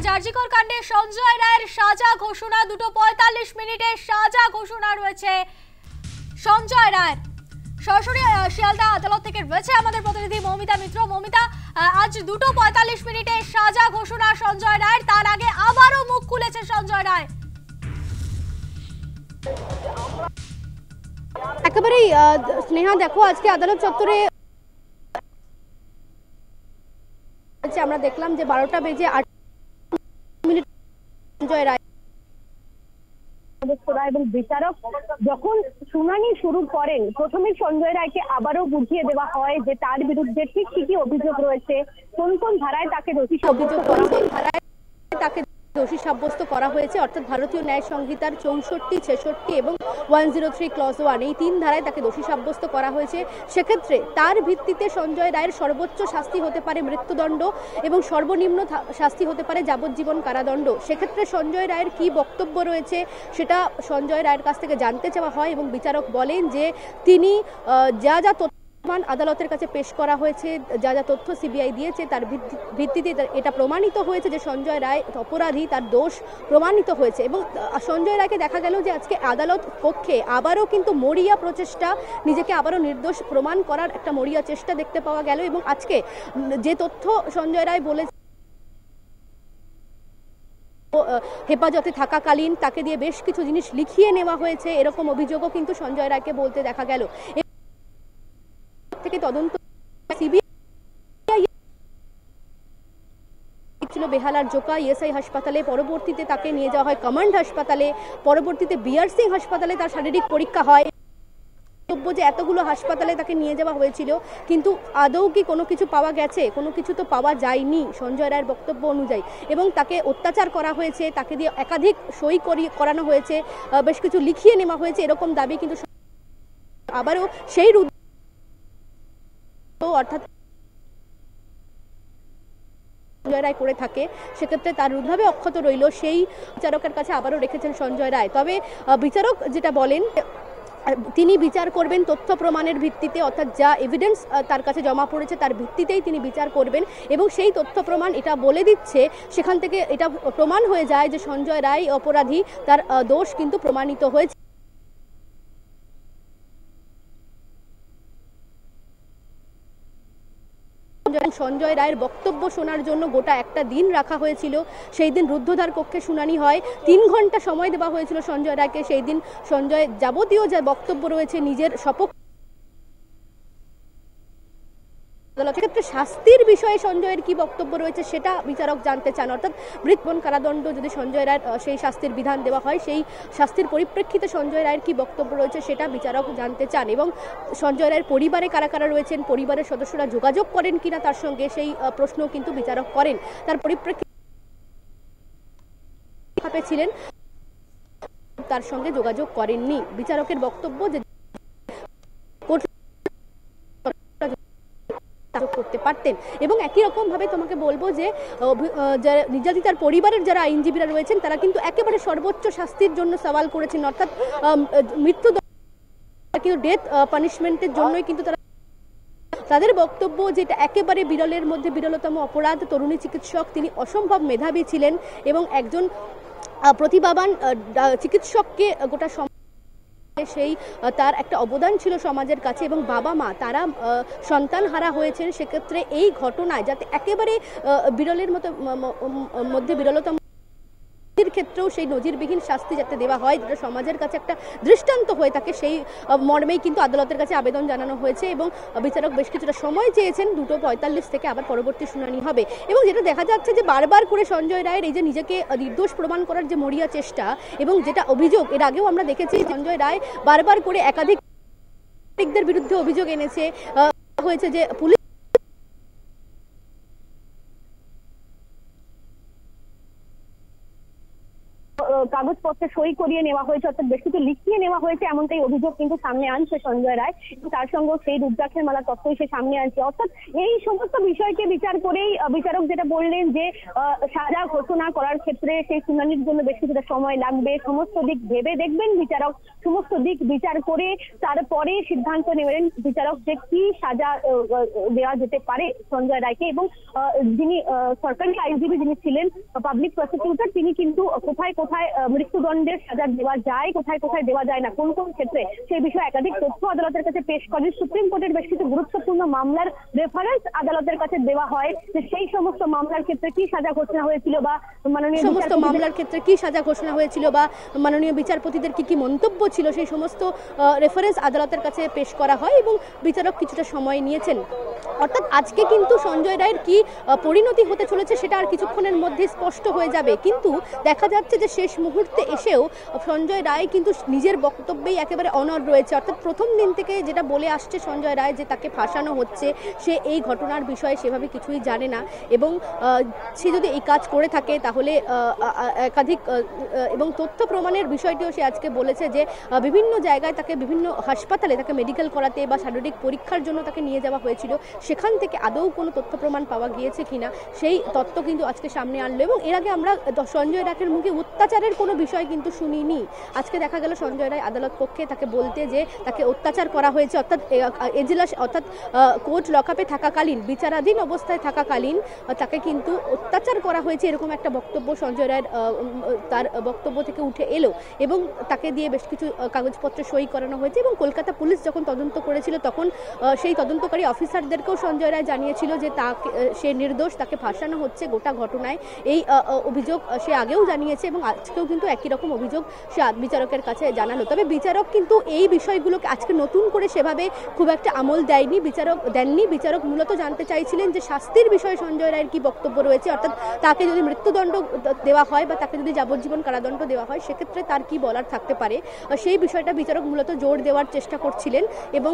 আজ আরজিকর কাণ্ডে সঞ্জয় রায়ের সাজা ঘোষণা 2:45 সাজা ঘোষণা রয়েছে সঞ্জয় রায়ের। সরাসরি শিয়ালদা আদালত থেকে রয়েছে আমাদের প্রতিনিধি মৌমিতা মিত্র। মৌমিতা, আজ 2:45 সাজা ঘোষণা সঞ্জয় রায়ের, তার আগে আবারও মুখ খুলেছে সঞ্জয় রায়। একেবারেই স্নেহা, দেখো আজকে আদালত চত্বরে আমরা দেখলাম যে 12টা বেজে 8 মিনিট সঞ্জয় রায় এবং বিচারক যখন শুনানি শুরু করেন, প্রথমে সঞ্জয় রায়কে আবারও বুঝিয়ে দেওয়া হয় যে তার বিরুদ্ধে ঠিক কি কি অভিযোগ রয়েছে, কোন কোন ধারায় তাকে দোষী সাব্যস্ত করা হয়েছে, অর্থাৎ ভারতীয় ন্যায় সংহিতার 64, 66 এবং 103 ক্লজ 1 এই 3 ধারায় তাকে দোষী সাব্যস্ত করা হয়েছে। সেক্ষেত্রে তার ভিত্তিতে সঞ্জয় রায়ের সর্বোচ্চ শাস্তি হতে পারে মৃত্যুদণ্ড এবং সর্বনিম্ন শাস্তি হতে পারে যাবজ্জীবন কারাদণ্ড। সেক্ষেত্রে সঞ্জয় রায়ের কি বক্তব্য রয়েছে সেটা সঞ্জয় রায়ের কাছ থেকে জানতে চাওয়া হয় এবং বিচারক বলেন যে তিনি যা যা আদালতের কাছে পেশ করা হয়েছে, যা যা তথ্য সিবিআই দিয়েছে তার ভিত্তিতে এটা প্রমাণিত হয়েছে যে সঞ্জয় রায় অপরাধী, তার দোষ প্রমাণিত হয়েছে। এবং সঞ্জয় রায়কে দেখা গেল যে আজকে আদালত কক্ষে আবারও কিন্তু মরিয়া প্রচেষ্টা, নিজেকে আবারও নির্দোষ প্রমাণ করার একটা মরিয়া চেষ্টা দেখতে পাওয়া গেল। এবং আজকে যে তথ্য সঞ্জয় রায় বলেছে, হেফাজতে থাকাকালীন তাকে দিয়ে বেশ কিছু জিনিস লিখিয়ে নেওয়া হয়েছে, এরকম অভিযোগও কিন্তু সঞ্জয় রায়কে বলতে দেখা গেল। থেকে তদন্ত সিবিআই ছিল বেহালার জোকা ইএসআই হাসপাতালে, পরবর্তীতে তাকে নিয়ে যাওয়া হয় কমান্ড হাসপাতালে, পরবর্তীতে বিআর সিং হাসপাতালে তার শারীরিক পরীক্ষা হয়। যে এতগুলো হাসপাতালে তাকে নিয়ে যাওয়া হয়েছিল, কিন্তু আদৌ কি কোনো কিছু পাওয়া গেছে? কোনো কিছু তো পাওয়া যায়নি সঞ্জয় রায়ের বক্তব্য অনুযায়ী। এবং তাকে অত্যাচার করা হয়েছে, তাকে দিয়ে একাধিক সই করানো হয়েছে, বেশ কিছু লিখিয়ে নেওয়া হয়েছে, এরকম দাবি কিন্তু আবারও সেই অর্থাৎ সঞ্জয় রায় করে থাকে। সেক্ষেত্রে তার রুদ্ধভাবে অক্ষত রইল, সেই বিচারকের কাছে আবারও রেখেছেন সঞ্জয় রায়। তবে বিচারক যেটা বলেন, তিনি বিচার করবেন তথ্য প্রমাণের ভিত্তিতে, অর্থাৎ যা এভিডেন্স তার কাছে জমা পড়েছে তার ভিত্তিতেই তিনি বিচার করবেন। এবং সেই তথ্য প্রমাণ এটা বলে দিচ্ছে, সেখান থেকে এটা প্রমাণ হয়ে যায় যে সঞ্জয় রায় অপরাধী, তার দোষ কিন্তু প্রমাণিত হয়েছে। সঞ্জয় রায়ের বক্তব্য শোনার জন্য গোটা একটা দিন রাখা হয়েছিল। সেই দিন রুদ্ধদ্বার কক্ষে শুনানি হয়, 3 ঘন্টা সময় দেওয়া হয়েছিল সঞ্জয় রায়কে। সেই দিন সঞ্জয় যাবতীয় যে বক্তব্য রয়েছে নিজের সপক্ষে, সেক্ষেত্রে শাস্তির বিষয়ে সঞ্জয়ের কি বক্তব্য রয়েছে সেটা বিচারক জানতে চান। অর্থাৎ মৃত্যুদণ্ড কারাদণ্ড যদি সঞ্জয় রায়ের সেই শাস্তির বিধান দেওয়া হয়, সেই শাস্তির পরিপ্রেক্ষিতে সঞ্জয় রায়ের কি বক্তব্য রয়েছে সেটা বিচারক জানতে চান। এবং সঞ্জয় রায়ের পরিবারে কারা কারা রয়েছেন, পরিবারের সদস্যরা যোগাযোগ করেন কিনা তার সঙ্গে, সেই প্রশ্নও কিন্তু বিচারক করেন। তার পরিপ্রেক্ষিতে ছিলেন, তার সঙ্গে যোগাযোগ করেননি। বিচারকের বক্তব্য যে করতে পারতেন। এবং একই রকম ভাবে তোমাকে বলবো যে নির্যাতিতার পরিবারের যারা আইনজীবীরা রয়েছেন তারা কিন্তু একেবারে সর্বোচ্চ শাস্তির জন্য সওয়াল করেছেন, অর্থাৎ মৃত্যুদণ্ড, কিন্তু ডেথ পানিশমেন্টের জন্যই কিন্তু তাদের বক্তব্য যেটা একেবারে বিরলের মধ্যে বিরলতম অপরাধ। তরুণী চিকিৎসক, তিনি অসম্ভব মেধাবী ছিলেন এবং একজন প্রতিভাবান চিকিৎসককে গোটা সেই তার একটা অবদান ছিল সমাজের কাছে। এবং বাবা মা তারা সন্তান হারা হয়েছেন। সেক্ষেত্রে এই ঘটনায় যাতে একেবারে বিরলের মধ্যে বিরলতম ক্ষেত্রেও সেই নজিরবিহীন শাস্তি যাতে দেওয়া হয়, যেটা সমাজের কাছে একটা দৃষ্টান্ত হয়ে থাকে, সেই মর্মেই কিন্তু আদালতের কাছে আবেদন জানানো হয়েছে। এবং বিচারক বেশ কিছুটা সময় চেয়েছেন, 2:45 থেকে আবার পরবর্তী শুনানি হবে। এবং যেটা দেখা যাচ্ছে যে বারবার করে সঞ্জয় রায়ের এই যে নিজেকে নির্দোষ প্রমাণ করার যে মরিয়া চেষ্টা, এবং যেটা অভিযোগ এর আগেও আমরা দেখেছি সঞ্জয় রায় বারবার করে একাধিকদের বিরুদ্ধে অভিযোগ এনেছে হয়েছে যে পুলিশ কাগজপত্রে সই করিয়ে নেওয়া হয়েছে, অর্থাৎ বেশ কিছু লিখিয়ে নেওয়া হয়েছে, এমনটাই অভিযোগ কিন্তু সামনে আনছে সঞ্জয় রায়। তার সঙ্গে সেই রুদ্রাক্ষের মালা তথ্যই সে সামনে আনছে। অর্থাৎ এই সমস্ত বিষয়কে বিচার করেই বিচারক যেটা বললেন যে সাজা ঘোষণা করার ক্ষেত্রে সেই শুনানির জন্য বেশ কিছুটা সময় লাগবে, সমস্ত দিক ভেবে দেখবেন বিচারক, সমস্ত দিক বিচার করে তারপরে সিদ্ধান্ত নেবেন বিচারক যে কি সাজা দেওয়া যেতে পারে সঞ্জয় রায়কে। এবং যিনি সরকারি আইনজীবী যিনি ছিলেন পাবলিক প্রসিকিউটর, তিনি কিন্তু কোথায় কোথায় মৃত্যুদণ্ডের সাজা দেওয়া যায়, কোথায় কোথায় দেওয়া যায় না, কোন কোন ক্ষেত্রে সেই বিষয়ে একাধিক তথ্য আদালতের কাছে পেশ করেন। সুপ্রিম কোর্টের বেশ কিছু গুরুত্বপূর্ণ মামলার রেফারেন্স আদালতের কাছে দেওয়া হয় যে সেই সমস্ত মামলার ক্ষেত্রে কি সাজা ঘোষণা হয়েছিল বা মাননীয় সমস্ত মামলার ক্ষেত্রে কি সাজা ঘোষণা হয়েছিল বা মাননীয় বিচারপতিদের কি কি মন্তব্য ছিল, সেই সমস্ত রেফারেন্স আদালতের কাছে পেশ করা হয় এবং বিচারক কিছুটা সময় নিয়েছেন। অর্থাৎ আজকে কিন্তু সঞ্জয় রায়ের কি পরিণতি হতে চলেছে সেটা আর কিছুক্ষণের মধ্যে স্পষ্ট হয়ে যাবে। কিন্তু দেখা যাচ্ছে যে শেষ মুহূর্তে এসেও সঞ্জয় রায় কিন্তু নিজের বক্তব্যেই একেবারে অনড় রয়েছে। অর্থাৎ প্রথম দিন থেকে যেটা বলে আসছে সঞ্জয় রায় যে তাকে ফাঁসানো হচ্ছে, সে এই ঘটনার বিষয়ে সেভাবে কিছুই জানে না এবং সে যদি এই কাজ করে থাকে তাহলে একাধিক এবং তথ্য প্রমাণের বিষয়টিও সে আজকে বলেছে যে বিভিন্ন জায়গায় তাকে বিভিন্ন হাসপাতালে তাকে মেডিকেল করাতে বা শারীরিক পরীক্ষার জন্য তাকে নিয়ে যাওয়া হয়েছিল, সেখান থেকে আদৌ কোনো তথ্য প্রমাণ পাওয়া গিয়েছে কিনা সেই তথ্য কিন্তু আজকে সামনে আনলো। এবং এর আগে আমরা সঞ্জয় রায়ের মুখে অত্যাচারের কোনো বিষয় কিন্তু শুনিনি। আজকে দেখা গেল সঞ্জয় রায় আদালত পক্ষে তাকে বলতে যে তাকে অত্যাচার করা হয়েছে, অর্থাৎ এজলাস অর্থাৎ কোর্ট লকআপে থাকাকালীন, বিচারাধীন অবস্থায় থাকাকালীন তাকে কিন্তু অত্যাচার করা হয়েছে, এরকম একটা বক্তব্য সঞ্জয় রায়ের তার বক্তব্য থেকে উঠে এলো এবং তাকে দিয়ে বেশ কিছু কাগজপত্রে সই করানো হয়েছে। এবং কলকাতা পুলিশ যখন তদন্ত করেছিল তখন সেই তদন্তকারী অফিসারদেরকেও সঞ্জয় রায় জানিয়েছিল যে তাকে সে নির্দোষ, তাকে ফাঁসানো হচ্ছে গোটা ঘটনায়, এই অভিযোগ সে আগেও জানিয়েছে এবং আজকেও কিন্তু একই রকম অভিযোগ সে বিচারকের কাছে জানালো। তবে বিচারক কিন্তু এই বিষয়গুলোকে আজকে নতুন করে সেভাবে খুব একটা আমল দেননি। বিচারক মূলত জানতে চাইছিলেন যে শাস্তির বিষয়ে সঞ্জয় রায়ের কি বক্তব্য রয়েছে, অর্থাৎ তাকে যদি মৃত্যুদণ্ড দেওয়া হয় বা তাকে যদি যাবজ্জীবন কারাদণ্ড দেওয়া হয় সেক্ষেত্রে তার কি বলার থাকতে পারে, সেই বিষয়টা বিচারক মূলত জোর দেওয়ার চেষ্টা করছিলেন এবং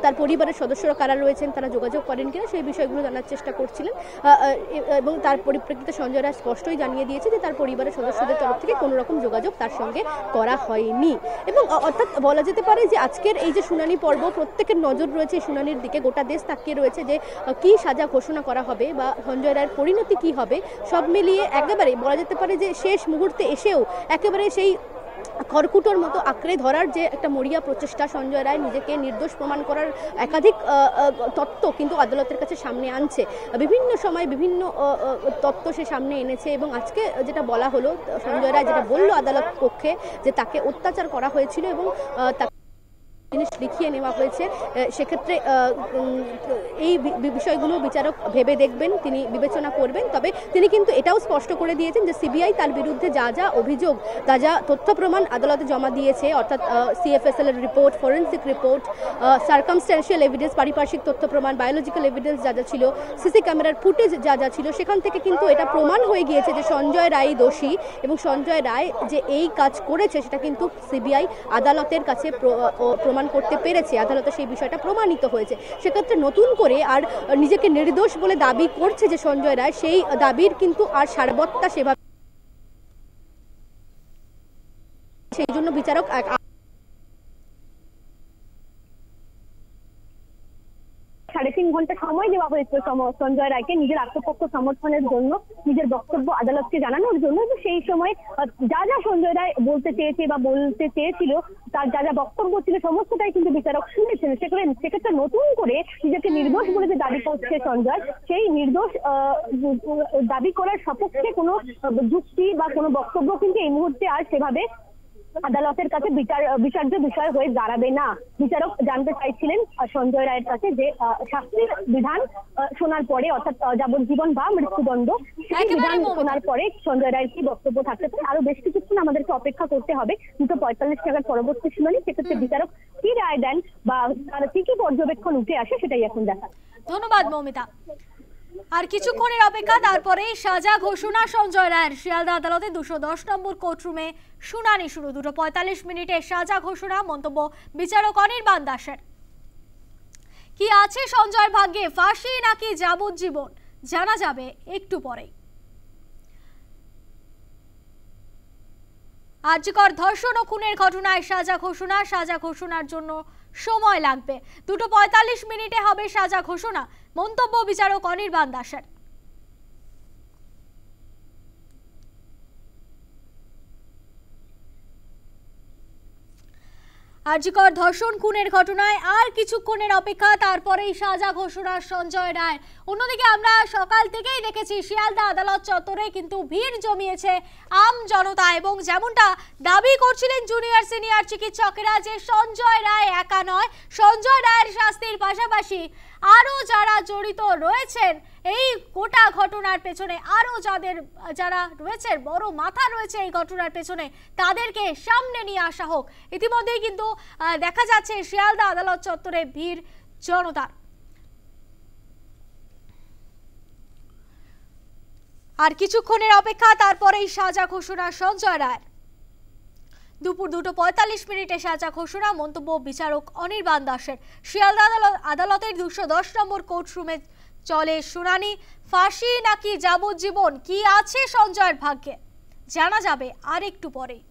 তার পরিবারের সদস্যরা কারা রয়েছেন তারা যোগাযোগ করেন কিনা সেই বিষয়গুলো জানার চেষ্টা করছিলেন। এবং তার পরিপ্রেক্ষিতে সঞ্জয় রায় স্পষ্টই জানিয়ে দিয়েছে যে তার পরিবারের সদস্যদের তরফ থেকে কোনো রকম যোগাযোগ তার সঙ্গে করা হয়নি। এবং অর্থাৎ বলা যেতে পারে যে আজকের এই যে শুনানি পর্ব, প্রত্যেকের নজর রয়েছে এই শুনানির দিকে, গোটা দেশ তাকিয়ে রয়েছে যে কি সাজা ঘোষণা করা হবে বা সঞ্জয় রায়ের পরিণতি কি হবে। সব মিলিয়ে একেবারে বলা যেতে পারে যে শেষ মুহূর্তে এসেও একেবারে সেই খড়কুটোর মতো আঁকড়ে ধরার যে একটা মরিয়া প্রচেষ্টা, সঞ্জয় রায় নিজেকে নির্দোষ প্রমাণ করার একাধিক তত্ত্ব কিন্তু আদালতের কাছে সামনে আনছে, বিভিন্ন সময় বিভিন্ন তত্ত্ব সে সামনে এনেছে। এবং আজকে যেটা বলা হলো, সঞ্জয় রায় যেটা বললো আদালত পক্ষে যে তাকে অত্যাচার করা হয়েছিল এবং জিনিস লিখিয়ে নেওয়া হয়েছে, সেক্ষেত্রে এই বিষয়গুলো বিচারক ভেবে দেখবেন, তিনি বিবেচনা করবেন। তবে তিনি কিন্তু এটাও স্পষ্ট করে দিয়েছেন যে সিবিআই তার বিরুদ্ধে যা যা অভিযোগ, যা তথ্য প্রমাণ আদালতে জমা দিয়েছে, অর্থাৎ সিএফএসএল এর report, forensic report, circumstantial evidence, পারিপার্শ্বিক তথ্য প্রমাণ, বায়োলজিক্যাল এভিডেন্স যা যা ছিল, সিসি ক্যামেরার ফুটেজ যা যা ছিল, সেখান থেকে কিন্তু এটা প্রমাণ হয়ে গিয়েছে যে সঞ্জয় রায় দোষী এবং সঞ্জয় রায় যে এই কাজ করেছে সেটা কিন্তু সিবিআই আদালতের কাছে প্রমাণ করতে পেরেছে, আদালতে সেই বিষয়টা প্রমাণিত হয়েছে। সেক্ষেত্রে নতুন করে আর নিজেকে নির্দোষ বলে দাবি করছে যে সঞ্জয় রায়, সেই দাবির কিন্তু আর সারবত্তা সেভাবে, সেই জন্য বিচারক 3.5 ঘন্টা সময় দেওয়া হয়েছিল সঞ্জয় রায়কে নিজের আত্মপক্ষ সমর্থনের জন্য, নিজের বক্তব্য আদালতকে জানানোর জন্য। সেই সময় যা যা সঞ্জয় রায় বলতে চেয়েছে বা বলতে চেয়েছিল, তার যা যা বক্তব্য ছিল সমস্তটাই কিন্তু বিচারক শুনেছেন। সেক্ষেত্রে নতুন করে নিজেকে নির্দোষ বলে যে দাবি করছে সঞ্জয়, সেই নির্দোষ দাবি করার সপক্ষে কোনো যুক্তি বা কোনো বক্তব্য কিন্তু এই মুহূর্তে আর সেভাবে আদালতের কাছে বিচার্য বিষয় হয়ে দাঁড়াবে না। বিচারক জানতে চাইছিলেন সঞ্জয় রায়ের কাছে যে শাস্তির বিধান শোনার পরে, অর্থাৎ যাবজ্জীবন বা মৃত্যুদণ্ড, সেই বিধান শোনার পরে সঞ্জয় রায়ের কি বক্তব্য থাকতে পারে। আরো বেশ কিছুক্ষণ আমাদেরকে অপেক্ষা করতে হবে 2:45 টাকার পরবর্তী শুনানি, সেক্ষেত্রে বিচারক কি রায় দেন বা তার কি কি পর্যবেক্ষণ উঠে আসে সেটাই এখন দেখা। ধন্যবাদ মৌমিতা। আর কিছুক্ষণের অপেক্ষা, তারপরে সাজা ঘোষণা সঞ্জয় রায়ের। শিয়ালদা আদালতে 210 নম্বর কোর্টরুমে শুনানি শুরু। 2:45 সাজা ঘোষণা, মন্তব্য বিচারক অনির্বাণ দাসের। কি আছে সঞ্জয়ের ভাগ্যে, ফাঁসি নাকি যাবজ্জীবন, জানা যাবে একটু পরেই। আর্যিকর ধর্ষণ ও খুনের ঘটনায় সাজা ঘোষণার জন্য সময় লাগবে। 2:45 মিনিটে হবে সাজা ঘোষণা, মন্তব্য বিচারক অনির্বাণ দাসের। আর্যিকর ধর্ষণ খুনের ঘটনায় আর কিছুক্ষণের অপেক্ষা, তারপরেই সাজা ঘোষণা সঞ্জয় রায়। অন্যদিকে আমরা সকাল থেকেই দেখেছি শিয়ালদা আদালত চত্বরে কিন্তু ভিড় জমিয়েছে আম জনতা, এবং যেমনটা দাবি করছিলেন জুনিয়র সিনিয়র চিকিৎসকেরা যে সঞ্জয় রায় একা নয়, সঞ্জয় রায়ের শাস্তির পাশাপাশি আরও যারা জড়িত রয়েছেন এই গোটা ঘটনার পেছনে, আরও যারা রয়েছে বড় মাথা রয়েছে এই ঘটনার পেছনে, তাদেরকে সামনে নিয়ে আসা হোক। ইতিমধ্যেই কিন্তু দেখা যাচ্ছে শিয়ালদা আদালত চত্বরে ভিড় জনতার। আর কিছুক্ষণের অপেক্ষা, তারপরেই সাজা ঘোষণা সঞ্জয় রায়। দুপুর 2:45 মিনিটে সাজা ঘোষণা, মন্তব্য বিচারক অনির্বাণ দাসের। শিয়ালদা আদালতের 210 নম্বর কোর্টরুমে চলে শুনানি। ফাঁসি নাকি যাবজ্জীবন, কি আছে সঞ্জয়ের ভাগ্যে, জানা যাবে আর একটু পরেই।